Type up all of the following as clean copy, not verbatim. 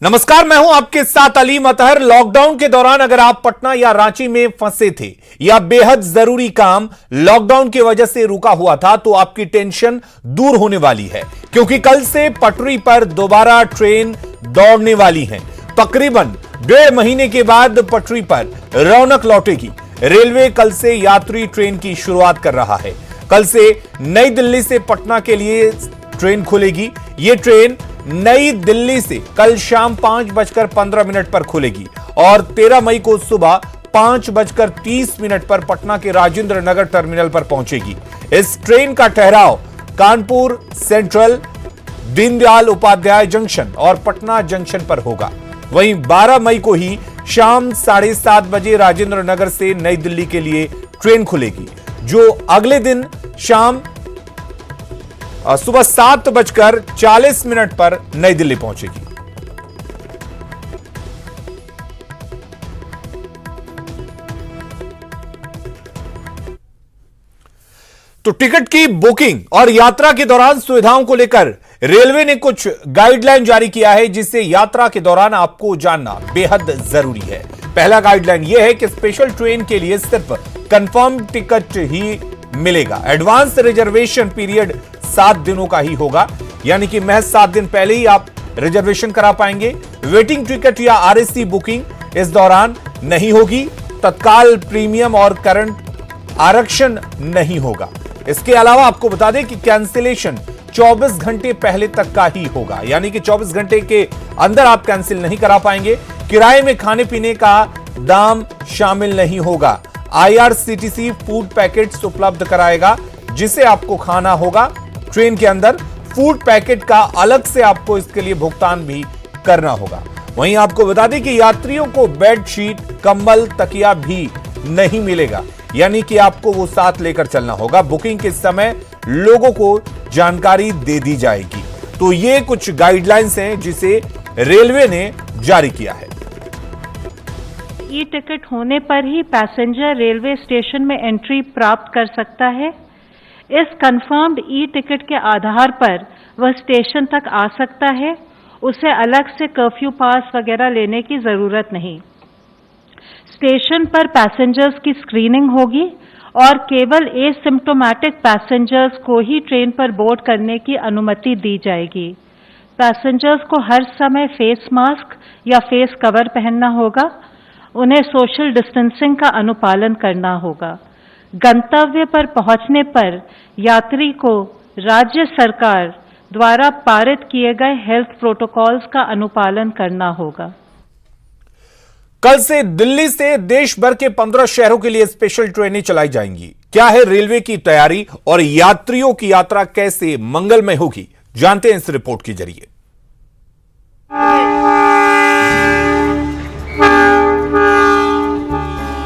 नमस्कार, मैं हूं आपके साथ अलीम अतहर। लॉकडाउन के दौरान अगर आप पटना या रांची में फंसे थे या बेहद जरूरी काम लॉकडाउन की वजह से रुका हुआ था तो आपकी टेंशन दूर होने वाली है, क्योंकि कल से पटरी पर दोबारा ट्रेन दौड़ने वाली है। तकरीबन 1.5 महीने के बाद पटरी पर रौनक लौटेगी। रेलवे कल से यात्री ट्रेन की शुरुआत कर रहा है। कल से नई दिल्ली से पटना के लिए ट्रेन खुलेगी। यह ट्रेन नई दिल्ली से कल शाम 5:15 पर खुलेगी और 13 मई को सुबह 5:30 पर पटना के राजेंद्र नगर टर्मिनल पर पहुंचेगी। इस ट्रेन का ठहराव कानपुर सेंट्रल, दीनदयाल उपाध्याय जंक्शन और पटना जंक्शन पर होगा। वहीं 12 मई को ही शाम 7:30 बजे राजेंद्र नगर से नई दिल्ली के लिए ट्रेन खुलेगी, जो अगले दिन शाम सुबह 7:40 पर नई दिल्ली पहुंचेगी। तो टिकट की बुकिंग और यात्रा के दौरान सुविधाओं को लेकर रेलवे ने कुछ गाइडलाइन जारी किया है, जिससे यात्रा के दौरान आपको जानना बेहद जरूरी है। पहला गाइडलाइन यह है कि स्पेशल ट्रेन के लिए सिर्फ कंफर्म टिकट ही मिलेगा। एडवांस रिजर्वेशन पीरियड 7 दिनों का ही होगा, यानी कि महज 7 दिन पहले ही आप रिजर्वेशन करा पाएंगे। वेटिंग टिकट या आरएसी बुकिंग इस दौरान नहीं होगी। तत्काल, प्रीमियम और करंट आरक्षण नहीं होगा। इसके अलावा आपको बता दें कि कैंसिलेशन 24 घंटे पहले तक का ही होगा, यानी कि 24 घंटे के अंदर आप कैंसिल नहीं करा पाएंगे। किराए में खाने पीने का दाम शामिल नहीं होगा। आईआरसीटीसी फूड पैकेट्स उपलब्ध कराएगा, जिसे आपको खाना होगा। ट्रेन के अंदर फूड पैकेट का अलग से आपको इसके लिए भुगतान भी करना होगा। वहीं आपको बता दें कि यात्रियों को बेडशीट, कंबल, तकिया भी नहीं मिलेगा, यानी कि आपको वो साथ लेकर चलना होगा। बुकिंग के समय लोगों को जानकारी दे दी जाएगी। तो ये कुछ गाइडलाइंस हैं जिसे रेलवे ने जारी किया है। ई टिकट होने पर ही पैसेंजर रेलवे स्टेशन में एंट्री प्राप्त कर सकता है। इस कंफर्म्ड ई टिकट के आधार पर वह स्टेशन तक आ सकता है। उसे अलग से कर्फ्यू पास वगैरह लेने की जरूरत नहीं। स्टेशन पर पैसेंजर्स की स्क्रीनिंग होगी और केवल एसिम्प्टोमेटिक पैसेंजर्स को ही ट्रेन पर बोर्ड करने की अनुमति दी जाएगी। पैसेंजर्स को हर समय फेस मास्क या फेस कवर पहनना होगा। उन्हें सोशल डिस्टेंसिंग का अनुपालन करना होगा। गंतव्य पर पहुंचने पर यात्री को राज्य सरकार द्वारा पारित किए गए हेल्थ प्रोटोकॉल्स का अनुपालन करना होगा। कल से दिल्ली से देश भर के 15 शहरों के लिए स्पेशल ट्रेनें चलाई जाएंगी। क्या है रेलवे की तैयारी और यात्रियों की यात्रा कैसे मंगलमय होगी, जानते हैं इस रिपोर्ट के जरिए।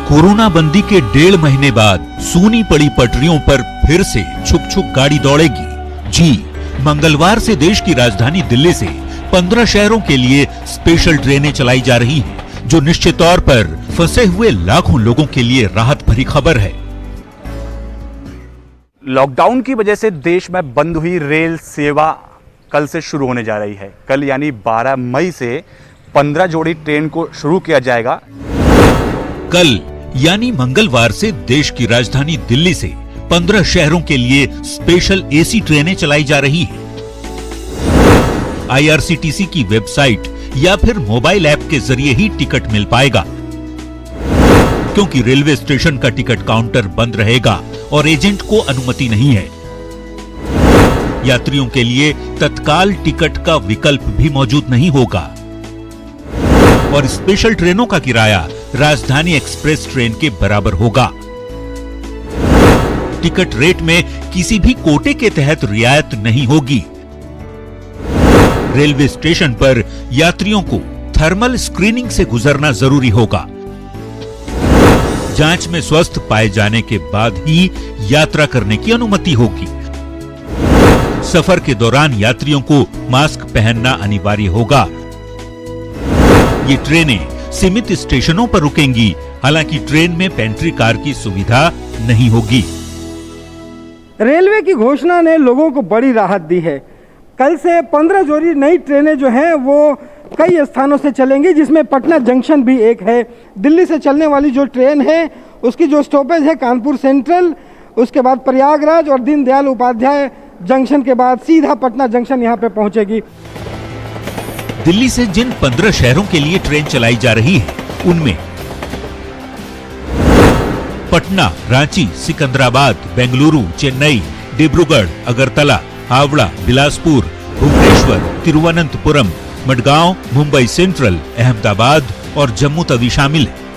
कोरोना बंदी के 1.5 महीने बाद सूनी पड़ी पटरियों पर फिर से छुक छुक गाड़ी दौड़ेगी। जी, मंगलवार से देश की राजधानी दिल्ली से 15 शहरों के लिए स्पेशल ट्रेनें चलाई जा रही हैं, जो निश्चित तौर पर फंसे हुए लाखों लोगों के लिए राहत भरी खबर है। लॉकडाउन की वजह से देश में बंद हुई रेल सेवा कल से शुरू होने जा रही है। कल यानी 12 मई से 15 जोड़ी ट्रेन को शुरू किया जाएगा। कल यानी मंगलवार से देश की राजधानी दिल्ली से 15 शहरों के लिए स्पेशल एसी ट्रेनें चलाई जा रही हैं। आईआरसीटीसी की वेबसाइट या फिर मोबाइल ऐप के जरिए ही टिकट मिल पाएगा, क्योंकि रेलवे स्टेशन का टिकट काउंटर बंद रहेगा और एजेंट को अनुमति नहीं है। यात्रियों के लिए तत्काल टिकट का विकल्प भी मौजूद नहीं होगा और स्पेशल ट्रेनों का किराया राजधानी एक्सप्रेस ट्रेन के बराबर होगा। टिकट रेट में किसी भी कोटे के तहत रियायत नहीं होगी। रेलवे स्टेशन पर यात्रियों को थर्मल स्क्रीनिंग से गुजरना जरूरी होगा। जांच में स्वस्थ पाए जाने के बाद ही यात्रा करने की अनुमति होगी। सफर के दौरान यात्रियों को मास्क पहनना अनिवार्य होगा। ये ट्रेनें सीमित स्टेशनों पर रुकेंगी, हालांकि ट्रेन में पेंट्री कार की सुविधा नहीं होगी। रेलवे की घोषणा ने लोगों को बड़ी राहत दी है। कल से 15 जोड़ी नई ट्रेनें जो हैं वो कई स्थानों से चलेंगी, जिसमें पटना जंक्शन भी एक है। दिल्ली से चलने वाली जो ट्रेन है उसकी जो स्टॉपेज है कानपुर सेंट्रल, उसके बाद प्रयागराज और दीनदयाल उपाध्याय जंक्शन के बाद सीधा पटना जंक्शन यहाँ पे पहुंचेगी। दिल्ली से जिन 15 शहरों के लिए ट्रेन चलाई जा रही है उनमें पटना, रांची, सिकंदराबाद, बेंगलुरु, चेन्नई, डिब्रूगढ़, अगरतला, हावड़ा, बिलासपुर, भुवनेश्वर, तिरुवनंतपुरम, मडगांव, मुंबई सेंट्रल, अहमदाबाद और जम्मू तवी शामिल है।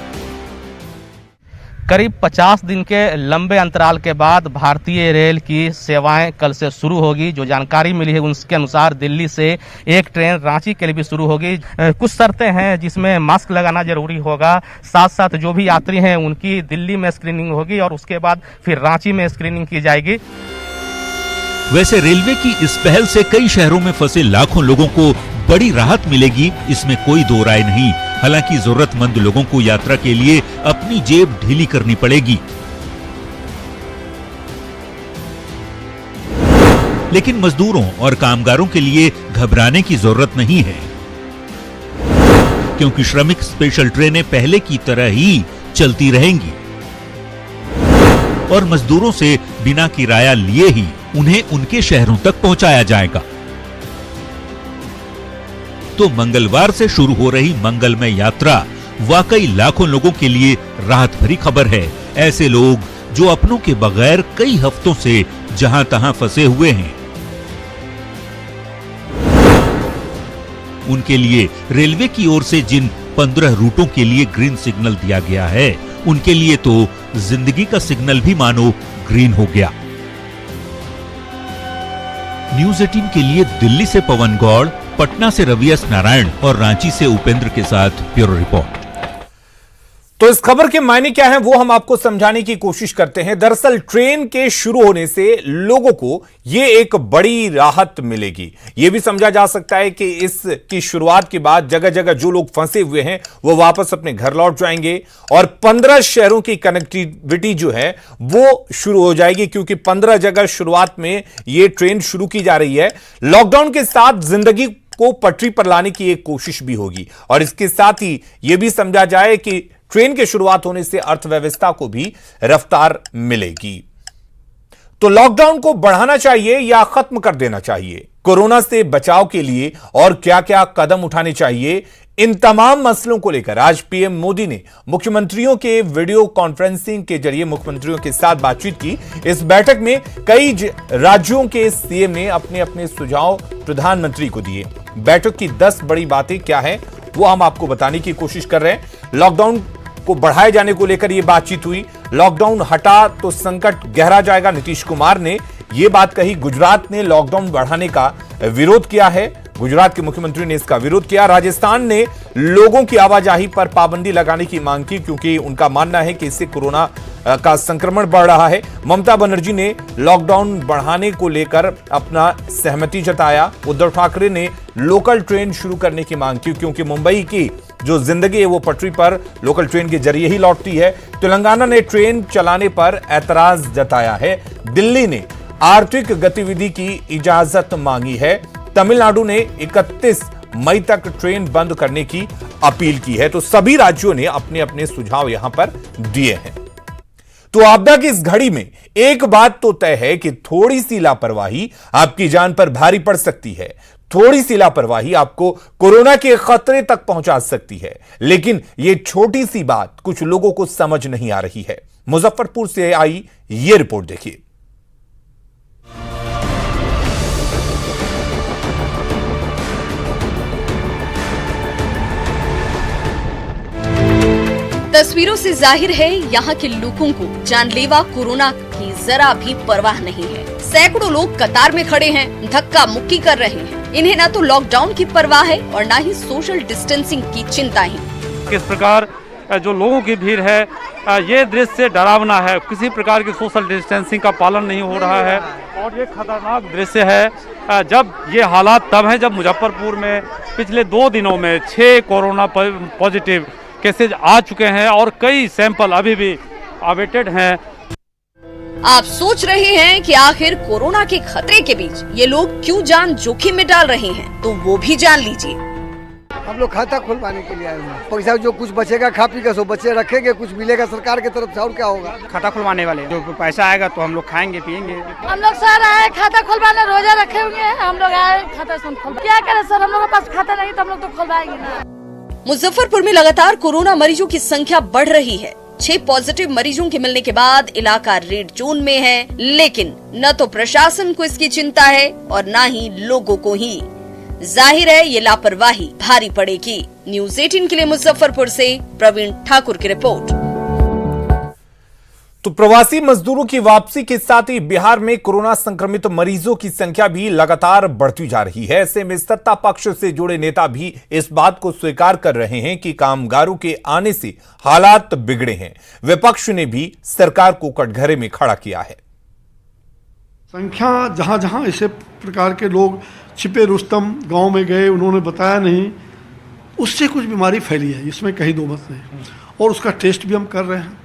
करीब 50 दिन के लंबे अंतराल के बाद भारतीय रेल की सेवाएं कल से शुरू होगी। जो जानकारी मिली है उसके अनुसार दिल्ली से एक ट्रेन रांची के लिए भी शुरू होगी। कुछ शर्तें हैं जिसमें मास्क लगाना जरूरी होगा, साथ साथ जो भी यात्री हैं उनकी दिल्ली में स्क्रीनिंग होगी और उसके बाद फिर रांची में स्क्रीनिंग की जाएगी। वैसे रेलवे की इस पहल से कई शहरों में फंसे लाखों लोगों को बड़ी राहत मिलेगी, इसमें कोई दो राय नहीं। हालांकि जरूरतमंद लोगों को यात्रा के लिए अपनी जेब ढीली करनी पड़ेगी। लेकिन मजदूरों और कामगारों के लिए घबराने की जरूरत नहीं है, क्योंकि श्रमिक स्पेशल ट्रेनें पहले की तरह ही चलती रहेंगी और मजदूरों से बिना किराया लिए ही उन्हें उनके शहरों तक पहुंचाया जाएगा। तो मंगलवार से शुरू हो रही मंगलमय यात्रा वाकई लाखों लोगों के लिए राहत भरी खबर है। ऐसे लोग जो अपनों के बगैर कई हफ्तों से जहां तहां फंसे हुए हैं, उनके लिए रेलवे की ओर से जिन 15 रूटों के लिए ग्रीन सिग्नल दिया गया है, उनके लिए तो जिंदगी का सिग्नल भी मानो ग्रीन हो गया। न्यूज़ 18 के लिए दिल्ली से पवन गौड़, पटना से रवि एस नारायण और रांची से उपेंद्र के साथ ब्यूरो रिपोर्ट। तो इस खबर के मायने क्या हैं वो हम आपको समझाने की कोशिश करते हैं। दरअसल ट्रेन के शुरू होने से लोगों को ये एक बड़ी राहत मिलेगी। ये भी समझा जा सकता है कि इसकी शुरुआत के बाद जगह जगह जो लोग फंसे हुए हैं वो वापस अपने घर लौट जाएंगे और 15 शहरों की कनेक्टिविटी जो है वो शुरू हो जाएगी, क्योंकि 15 जगह शुरुआत में ये ट्रेन शुरू की जा रही है। लॉकडाउन के साथ जिंदगी को पटरी पर लाने की एक कोशिश भी होगी और इसके साथ ही यह भी समझा जाए कि ट्रेन की शुरुआत होने से अर्थव्यवस्था को भी रफ्तार मिलेगी। तो लॉकडाउन को बढ़ाना चाहिए या खत्म कर देना चाहिए? कोरोना से बचाव के लिए और क्या क्या कदम उठाने चाहिए, इन तमाम मसलों को लेकर आज पीएम मोदी ने मुख्यमंत्रियों के वीडियो कॉन्फ्रेंसिंग के जरिए मुख्यमंत्रियों के साथ बातचीत की। इस बैठक में कई राज्यों के सीएम ने अपने अपने सुझाव प्रधानमंत्री को दिए। बैठक की 10 बड़ी बातें क्या हैं वो हम आपको बताने की कोशिश कर रहे हैं। लॉकडाउन को बढ़ाए जाने को लेकर यह बातचीत हुई। लॉकडाउन हटा तो संकट गहरा जाएगा, नीतीश कुमार ने यह बात कही। गुजरात ने लॉकडाउन बढ़ाने का विरोध किया है, गुजरात के मुख्यमंत्री ने इसका विरोध किया। राजस्थान ने लोगों की आवाजाही पर पाबंदी लगाने की मांग की, क्योंकि उनका मानना है कि इससे कोरोना का संक्रमण बढ़ रहा है। ममता बनर्जी ने लॉकडाउन बढ़ाने को लेकर अपना सहमति जताया। उद्धव ठाकरे ने लोकल ट्रेन शुरू करने की मांग की, क्योंकि मुंबई की जो जिंदगी है वो पटरी पर लोकल ट्रेन के जरिए ही लौटती है। तेलंगाना ने ट्रेन चलाने पर ऐतराज जताया है। दिल्ली ने आर्थिक गतिविधि की इजाजत मांगी है। तमिलनाडु ने 31 मई तक ट्रेन बंद करने की अपील की है। तो सभी राज्यों ने अपने अपने सुझाव यहां पर दिए हैं। तो आपदा की इस घड़ी में एक बात तो तय है कि थोड़ी सी लापरवाही आपकी जान पर भारी पड़ सकती है। थोड़ी सी लापरवाही आपको कोरोना के खतरे तक पहुंचा सकती है। लेकिन यह छोटी सी बात कुछ लोगों को समझ नहीं आ रही है। मुजफ्फरपुर से आई यह रिपोर्ट देखिए। तस्वीरों से जाहिर है यहाँ के लोगों को जानलेवा कोरोना की जरा भी परवाह नहीं है। सैकड़ों लोग कतार में खड़े हैं, धक्का मुक्की कर रहे हैं। इन्हें ना तो लॉकडाउन की परवाह है और ना ही सोशल डिस्टेंसिंग की चिंता है। किस प्रकार जो लोगों की भीड़ है, ये दृश्य डरावना है। किसी प्रकार की सोशल डिस्टेंसिंग का पालन नहीं हो रहा है और ये खतरनाक दृश्य है। जब ये हालात तब है जब मुजफ्फरपुर में पिछले 2 दिनों में 6 कोरोना पॉजिटिव केसेज आ चुके हैं और कई सैंपल अभी भी अवेटेड हैं। आप सोच रहे हैं कि आखिर कोरोना के खतरे के बीच ये लोग क्यों जान जोखिम में डाल रहे हैं, तो वो भी जान लीजिए। हम लोग खाता खुलवाने के लिए आए हैं। पैसा जो कुछ बचेगा खा पी के सो बच्चे रखेंगे, कुछ मिलेगा सरकार की तरफ से और क्या होगा। खाता खुलवाने वाले जो पैसा आएगा तो हम लोग खाएंगे पिएंगे। हम लोग सर आए खाता खुलवाने, रोजा रखे हुए हैं, हम लोग आए खाता खुलवा। क्या करें सर, हम लोग के पास खाता नहीं तो हम लोग तो खुलवाएंगे ना। मुजफ्फरपुर में लगातार कोरोना मरीजों की संख्या बढ़ रही है। 6 पॉजिटिव मरीजों के मिलने के बाद इलाका रेड जोन में है, लेकिन न तो प्रशासन को इसकी चिंता है और न ही लोगों को ही। जाहिर है ये लापरवाही भारी पड़ेगी। न्यूज़ 18 के लिए मुजफ्फरपुर से प्रवीण ठाकुर की रिपोर्ट। तो प्रवासी मजदूरों की वापसी के साथ ही बिहार में कोरोना संक्रमित मरीजों की संख्या भी लगातार बढ़ती जा रही है। ऐसे में सत्ता पक्ष से जुड़े नेता भी इस बात को स्वीकार कर रहे हैं कि कामगारों के आने से हालात बिगड़े हैं। विपक्ष ने भी सरकार को कटघरे में खड़ा किया है। संख्या जहां जहां ऐसे प्रकार के लोग छिपे रुस्तम गांव में गए, उन्होंने बताया नहीं, उससे कुछ बीमारी फैली है, इसमें कहीं दो मत नहीं। और उसका टेस्ट भी हम कर रहे हैं।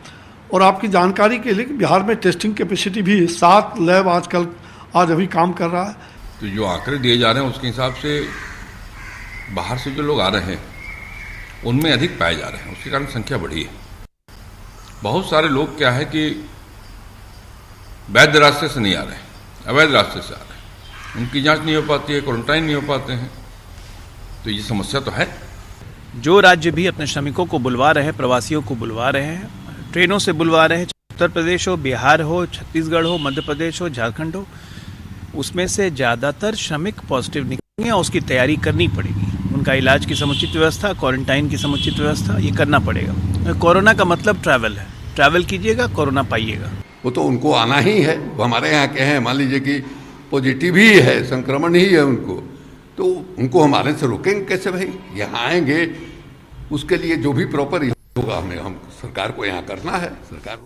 और आपकी जानकारी के लिए बिहार में टेस्टिंग कैपेसिटी भी 7 लैब आज अभी काम कर रहा है। तो जो आंकड़े दिए जा रहे हैं उसके हिसाब से बाहर से जो लोग आ रहे हैं उनमें अधिक पाए जा रहे हैं, उसके कारण संख्या बढ़ी है। बहुत सारे लोग क्या है कि वैध रास्ते से नहीं आ रहे, अवैध रास्ते से आ रहे हैं, उनकी जांच नहीं हो पाती है, क्वारंटाइन नहीं हो पाते हैं, तो ये समस्या तो है। जो राज्य भी अपने श्रमिकों को बुलवा रहे हैं, प्रवासियों को बुलवा रहे हैं, ट्रेनों से बुलवा रहे हैं, उत्तर प्रदेश हो, बिहार हो, छत्तीसगढ़ हो, मध्य प्रदेश हो, झारखंड हो, उसमें से ज़्यादातर श्रमिक पॉजिटिव निकलेंगे और उसकी तैयारी करनी पड़ेगी। उनका इलाज की समुचित व्यवस्था, क्वारंटाइन की समुचित व्यवस्था, ये करना पड़ेगा। कोरोना का मतलब ट्रैवल है, ट्रैवल कीजिएगा, कोरोना पाइएगा। वो तो उनको आना ही है। वो हमारे यहाँ के हैं, मान लीजिए कि पॉजिटिव ही है, संक्रमण ही है उनको, तो उनको हमारे से रोकेंगे कैसे भाई? यहाँ आएंगे, उसके लिए जो भी प्रॉपर होगा हम सरकार को यहाँ करना है। सरकार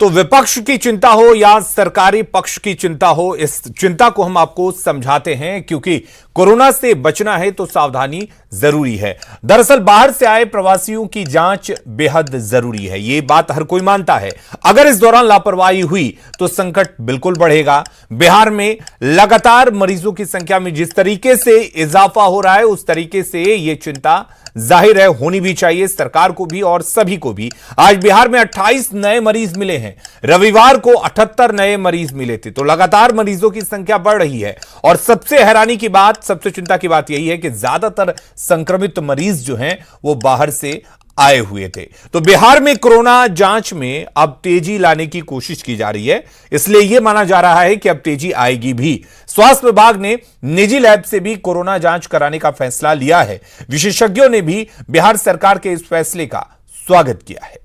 तो विपक्ष की चिंता हो या सरकारी पक्ष की चिंता हो, इस चिंता को हम आपको समझाते हैं, क्योंकि कोरोना से बचना है तो सावधानी जरूरी है। दरअसल बाहर से आए प्रवासियों की जांच बेहद जरूरी है, ये बात हर कोई मानता है। अगर इस दौरान लापरवाही हुई तो संकट बिल्कुल बढ़ेगा। बिहार में लगातार मरीजों की संख्या में जिस तरीके से इजाफा हो रहा है, उस तरीके से ये चिंता जाहिर है होनी भी चाहिए, सरकार को भी और सभी को भी। आज बिहार में 28 नए मरीज मिले हैं, रविवार को 78 नए मरीज मिले थे। तो लगातार मरीजों की संख्या बढ़ रही है और सबसे हैरानी की बात, सबसे चिंता की बात यही है कि ज्यादातर संक्रमित मरीज जो हैं वो बाहर से आए हुए थे। तो बिहार में कोरोना जांच में अब तेजी लाने की कोशिश की जा रही है, इसलिए यह माना जा रहा है कि अब तेजी आएगी भी। स्वास्थ्य विभाग ने निजी लैब से भी कोरोना जांच कराने का फैसला लिया है। विशेषज्ञों ने भी बिहार सरकार के इस फैसले का स्वागत किया है।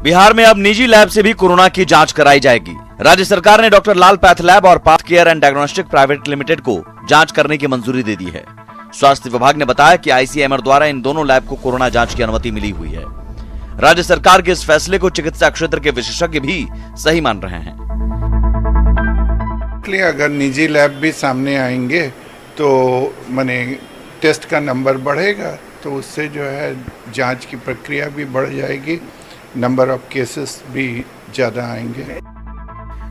बिहार में अब निजी लैब से भी कोरोना की जांच कराई जाएगी। राज्य सरकार ने डॉक्टर लाल पैथ लैब और path care and diagnostic private limited को जांच करने की मंजूरी दे दी है। स्वास्थ्य विभाग ने बताया कि आईसीएमआर द्वारा इन दोनों लैब को कोरोना जांच की अनुमति मिली हुई है। राज्य सरकार के इस फैसले को चिकित्सा क्षेत्र के विशेषज्ञ भी सही मान रहे हैं। अगर निजी लैब भी सामने आएंगे तो माने टेस्ट का नंबर बढ़ेगा, तो उससे जो है जांच की प्रक्रिया भी बढ़ जाएगी, नंबर ऑफ केसेस भी ज्यादा आएंगे।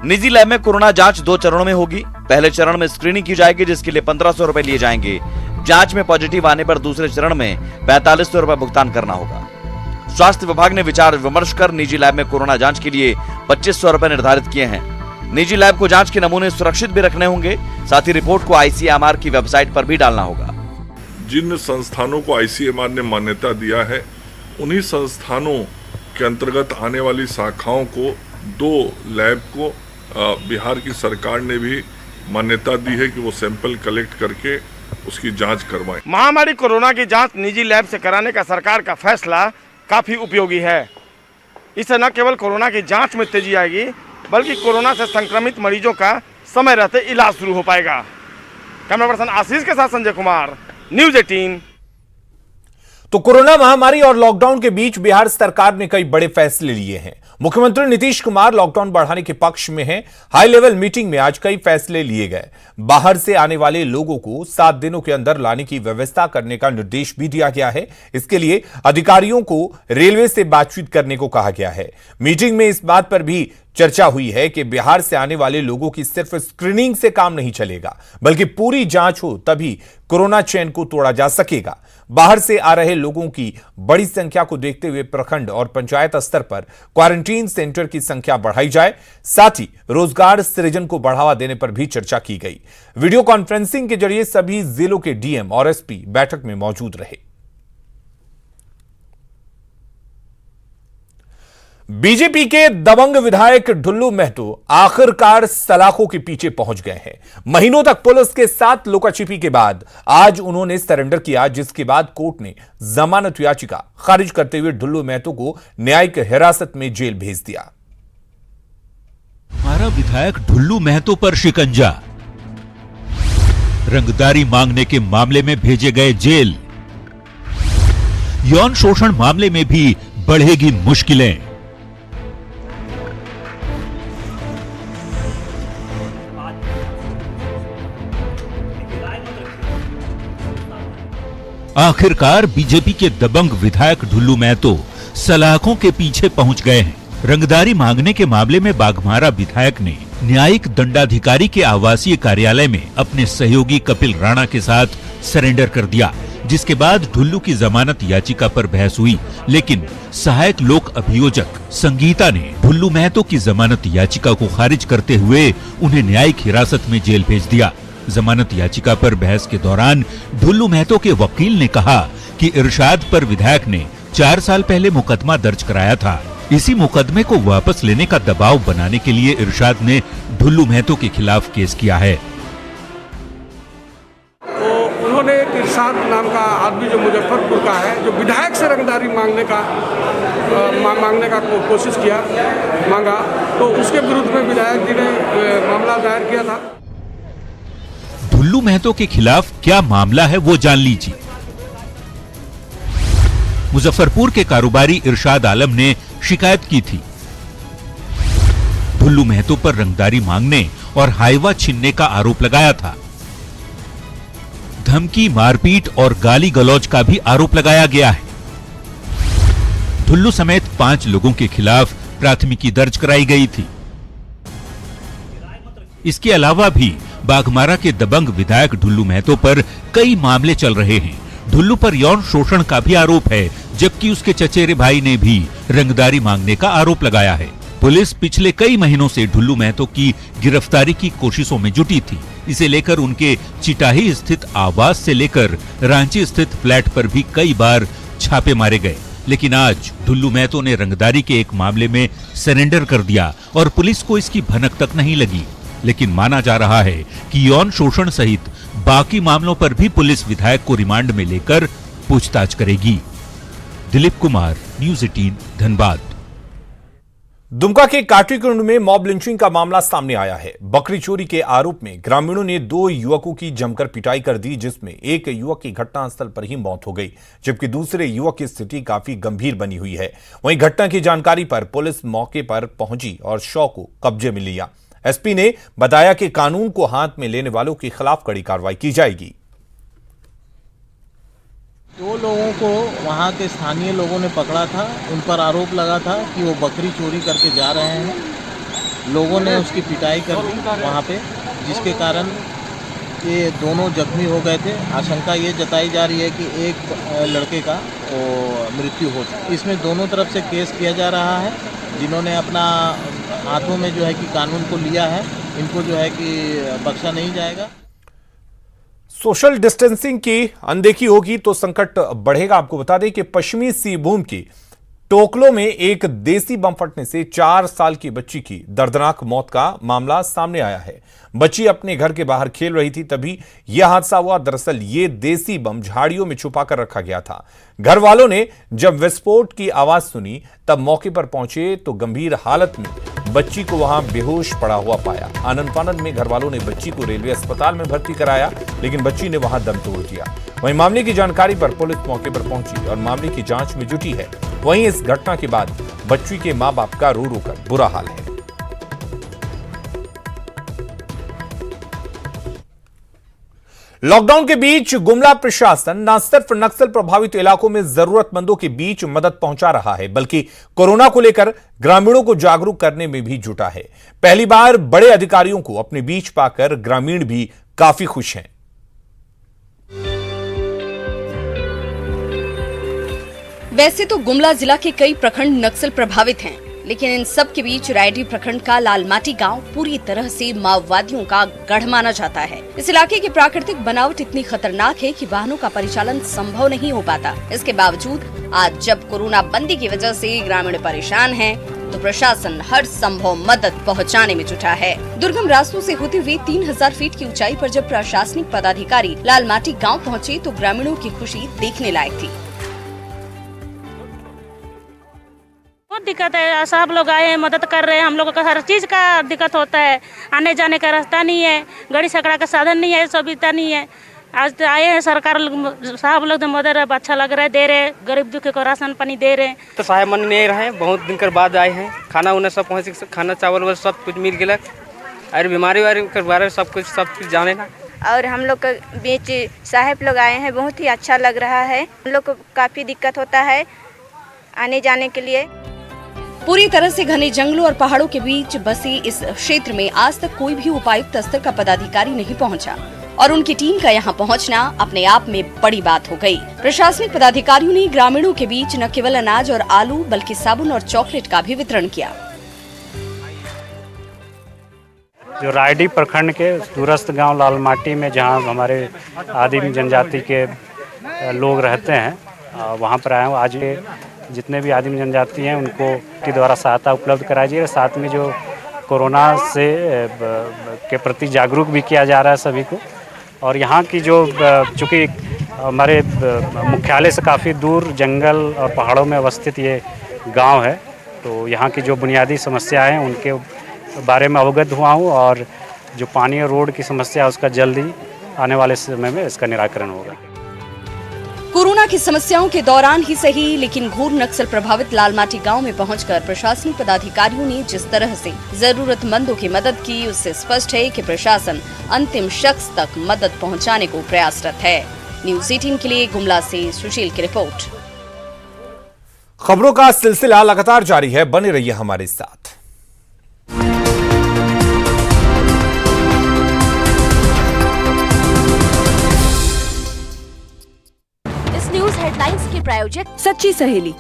निजी लैब में कोरोना जांच 2 चरणों में होगी। पहले चरण में स्क्रीनिंग की जाएगी, जिसके लिए 1500 रुपए लिए जाएंगे। जांच में पॉजिटिव आने पर दूसरे चरण में 4500 रुपए भुगतान करना होगा। स्वास्थ्य विभाग ने विचार विमर्श कर निजी लैब में कोरोना जांच के लिए 2500 रुपए निर्धारित किए हैं। निजी लैब को जांच के नमूने सुरक्षित भी रखने होंगे, साथ ही रिपोर्ट को आईसीएमआर की वेबसाइट पर भी डालना होगा। जिन संस्थानों को आईसीएमआर ने मान्यता दिया है, उन्हीं संस्थानों के अंतर्गत आने वाली शाखाओं को 2 लैब को बिहार की सरकार ने भी मान्यता दी है कि वो सैंपल कलेक्ट करके उसकी जांच करवाएं। महामारी कोरोना की जांच निजी लैब से कराने का सरकार का फैसला काफी उपयोगी है। इससे न केवल कोरोना की जांच में तेजी आएगी, बल्कि कोरोना से संक्रमित मरीजों का समय रहते इलाज शुरू हो पाएगा। कैमरा पर्सन आशीष के साथ संजय कुमार, न्यूज़ 18। तो कोरोना महामारी और लॉकडाउन के बीच बिहार सरकार ने कई बड़े फैसले लिए हैं। मुख्यमंत्री नीतीश कुमार लॉकडाउन बढ़ाने के पक्ष में हैं। हाई लेवल मीटिंग में आज कई फैसले लिए गए। बाहर से आने वाले लोगों को 7 दिनों के अंदर लाने की व्यवस्था करने का निर्देश भी दिया गया है। इसके लिए अधिकारियों को रेलवे से बातचीत करने को कहा गया है। मीटिंग में इस बात पर भी चर्चा हुई है कि बिहार से आने वाले लोगों की सिर्फ स्क्रीनिंग से काम नहीं चलेगा, बल्कि पूरी जांच हो तभी कोरोना चेन को तोड़ा जा सकेगा। बाहर से आ रहे लोगों की बड़ी संख्या को देखते हुए प्रखंड और पंचायत स्तर पर क्वारंटीन सेंटर की संख्या बढ़ाई जाए, साथ ही रोजगार सृजन को बढ़ावा देने पर भी चर्चा की गई। वीडियो कॉन्फ्रेंसिंग के जरिए सभी जिलों के डीएम और एसपी बैठक में मौजूद रहे। बीजेपी के दबंग विधायक ढुल्लू महतो आखिरकार सलाखों के पीछे पहुंच गए हैं। महीनों तक पुलिस के साथ लुकाछिपी के बाद आज उन्होंने सरेंडर किया, जिसके बाद कोर्ट ने जमानत याचिका खारिज करते हुए ढुल्लू महतो को न्यायिक हिरासत में जेल भेज दिया। हमारा विधायक ढुल्लू महतो पर शिकंजा, रंगदारी मांगने के मामले में भेजे गए जेल। यौन शोषण मामले में भी बढ़ेगी मुश्किलें। आखिरकार बीजेपी के दबंग विधायक ढुल्लू महतो सलाखों के पीछे पहुंच गए हैं। रंगदारी मांगने के मामले में बाघमारा विधायक ने न्यायिक दंडाधिकारी के आवासीय कार्यालय में अपने सहयोगी कपिल राणा के साथ सरेंडर कर दिया, जिसके बाद ढुल्लू की जमानत याचिका पर बहस हुई, लेकिन सहायक लोक अभियोजक संगीता ने ढुल्लू महतो की जमानत याचिका को खारिज करते हुए उन्हें न्यायिक हिरासत में जेल भेज दिया। जमानत याचिका पर बहस के दौरान ढुल्लू महतो के वकील ने कहा कि इरशाद पर विधायक ने 4 साल पहले मुकदमा दर्ज कराया था। इसी मुकदमे को वापस लेने का दबाव बनाने के लिए इरशाद ने ढुल्लू महतो के खिलाफ केस किया है। तो उन्होंने एक इरशाद नाम का आदमी जो मुजफ्फरपुर का है, जो विधायक से रंगदारी मांगने का कोशिश किया, मांगा, तो उसके विरुद्ध में विधायक जी ने मामला दायर किया था। ढुल्लू महतो के खिलाफ क्या मामला है वो जान लीजिए। मुजफ्फरपुर के कारोबारी इरशाद आलम ने शिकायत की थी। ढुल्लू महतो पर रंगदारी मांगने और हाईवा छीनने का आरोप लगाया था। धमकी, मारपीट और गाली गलौज का भी आरोप लगाया गया है। ढुल्लू समेत 5 लोगों के खिलाफ प्राथमिकी दर्ज कराई गई थी। इसके अलावा भी बाघमारा के दबंग विधायक ढुल्लू महतो पर कई मामले चल रहे हैं। ढुल्लू पर यौन शोषण का भी आरोप है, जबकि उसके चचेरे भाई ने भी रंगदारी मांगने का आरोप लगाया है। पुलिस पिछले कई महीनों से ढुल्लू महतो की गिरफ्तारी की कोशिशों में जुटी थी। इसे लेकर उनके चिटाही स्थित आवास से लेकर रांची स्थित फ्लैट पर भी कई बार छापे मारे गए, लेकिन आज ढुल्लू महतो ने रंगदारी के एक मामले में सरेंडर कर दिया और पुलिस को इसकी भनक तक नहीं लगी। लेकिन माना जा रहा है कि यौन शोषण सहित बाकी मामलों पर भी पुलिस विधायक को रिमांड में लेकर पूछताछ करेगी। दिलीप कुमार, न्यूज़ 18, धनबाद। दुमका के काटीकुंड में मॉब लिंचिंग का मामला सामने आया है। बकरी चोरी के आरोप में ग्रामीणों ने 2 युवकों की जमकर पिटाई कर दी, जिसमें एक युवक की घटनास्थल पर ही मौत हो गई, जबकि दूसरे युवक की स्थिति काफी गंभीर बनी हुई है। वहीं घटना की जानकारी पर पुलिस मौके पर पहुंची और शव को कब्जे में लिया। एसपी ने बताया कि कानून को हाथ में लेने वालों के खिलाफ कड़ी कार्रवाई की जाएगी। 2 लोगों को वहां के स्थानीय लोगों ने पकड़ा था। उन पर आरोप लगा था कि वो बकरी चोरी करके जा रहे हैं। लोगों ने उसकी पिटाई कर दी वहां पे, जिसके कारण ये दोनों जख्मी हो गए थे। आशंका ये जताई जा रही है कि एक लड़के का मृत्यु हो चुकी। इसमें दोनों तरफ से केस किया जा रहा है। जिन्होंने अपना हाथों में जो है कि कानून को लिया है, इनको जो है कि बख्शा नहीं जाएगा। सोशल डिस्टेंसिंग की अनदेखी होगी तो संकट बढ़ेगा। आपको बता दें कि पश्चिमी सिंहभूम की टोकलो में एक देसी बम फटने से 4 साल की बच्ची की दर्दनाक मौत का मामला सामने आया है। बच्ची अपने घर के बाहर खेल रही थी, तभी यह हादसा हुआ। दरअसल ये देसी बम झाड़ियों में छुपाकर रखा गया था। घर वालों ने जब विस्फोट की आवाज सुनी तब मौके पर पहुंचे तो गंभीर हालत में बच्ची को वहां बेहोश पड़ा हुआ पाया। आनंद फानंद में घर वालों ने बच्ची को रेलवे अस्पताल में भर्ती कराया, लेकिन बच्ची ने वहां दम तोड़ दिया। वहीं मामले की जानकारी पर पुलिस मौके पर पहुंची और मामले की जांच में जुटी है। वहीं इस घटना के बाद बच्ची के मां बाप का रो रो कर बुरा हाल है। लॉकडाउन के बीच गुमला प्रशासन न सिर्फ नक्सल प्रभावित इलाकों में जरूरतमंदों के बीच मदद पहुंचा रहा है, बल्कि कोरोना को लेकर ग्रामीणों को जागरूक करने में भी जुटा है। पहली बार बड़े अधिकारियों को अपने बीच पाकर ग्रामीण भी काफी खुश हैं। वैसे तो गुमला जिला के कई प्रखंड नक्सल प्रभावित हैं, लेकिन इन सब के बीच रायडीह प्रखंड का लालमाटी गांव पूरी तरह से माओवादियों का गढ़ माना जाता है। इस इलाके की प्राकृतिक बनावट इतनी खतरनाक है कि वाहनों का परिचालन संभव नहीं हो पाता। इसके बावजूद आज जब कोरोना बंदी की वजह से ग्रामीण परेशान हैं, तो प्रशासन हर संभव मदद पहुंचाने में जुटा है। दुर्गम रास्तों से होते हुए 3000 फीट की ऊंचाई पर जब प्रशासनिक पदाधिकारी लालमाटी गाँव पहुँचे तो ग्रामीणों की खुशी देखने लायक थी। बहुत दिक्कत है, सब लोग आए हैं, मदद कर रहे हैं। हम लोगों का हर चीज का दिक्कत होता है, आने जाने का रास्ता नहीं है, गाड़ी सकड़ा का साधन नहीं है, सुविधा नहीं है। आज तो आए हैं, सरकार साहब लोग मदद अच्छा लग रहा है, दे रहे, गरीब दुखी को राशन पानी दे रहे। तो साहब मन नहीं रहे, बहुत दिन के बाद आए हैं, खाना उन्हें सब पहुँच, खाना चावल सब कुछ मिल गया, और बीमारी वारी के बारे में सब कुछ जाने ना। और हम लोग के बीच साहब लोग आए हैं, बहुत ही अच्छा लग रहा है। हम लोग को काफी दिक्कत होता है आने जाने के लिए। पूरी तरह से घने जंगलों और पहाड़ों के बीच बसे इस क्षेत्र में आज तक कोई भी उपायुक्त स्तर का पदाधिकारी नहीं पहुंचा, और उनकी टीम का यहां पहुंचना अपने आप में बड़ी बात हो गई। प्रशासनिक पदाधिकारियों ने ग्रामीणों के बीच न केवल अनाज और आलू बल्कि साबुन और चॉकलेट का भी वितरण किया। जो रायडीह प्रखंड के दूरस्थ गांव लालमाटी में जहां हमारे आदिम जनजाति के लोग रहते हैं, वहां पर आए हूं। आज जितने भी आदिम जनजाति हैं उनको के द्वारा सहायता उपलब्ध कराई जाए। साथ में जो कोरोना से के प्रति जागरूक भी किया जा रहा है सभी को। और यहाँ की जो चूँकि हमारे मुख्यालय से काफ़ी दूर जंगल और पहाड़ों में अवस्थित ये गांव है, तो यहाँ की जो बुनियादी समस्या हैं उनके बारे में अवगत हुआ हूँ, और जो पानी और रोड की समस्या है उसका जल्दी आने वाले समय में इसका निराकरण होगा। कोरोना की समस्याओं के दौरान ही सही, लेकिन घोर नक्सल प्रभावित लालमाटी गांव में पहुंचकर प्रशासनिक पदाधिकारियों ने जिस तरह से जरूरतमंदों की मदद की, उससे स्पष्ट है कि प्रशासन अंतिम शख्स तक मदद पहुंचाने को प्रयासरत है। न्यूज़ 18 के लिए गुमला से सुशील की रिपोर्ट। खबरों का सिलसिला लगातार जारी है, बने रहिए हमारे साथ। न्यूज़ हेडलाइंस के प्रायोजक सच्ची सहेली।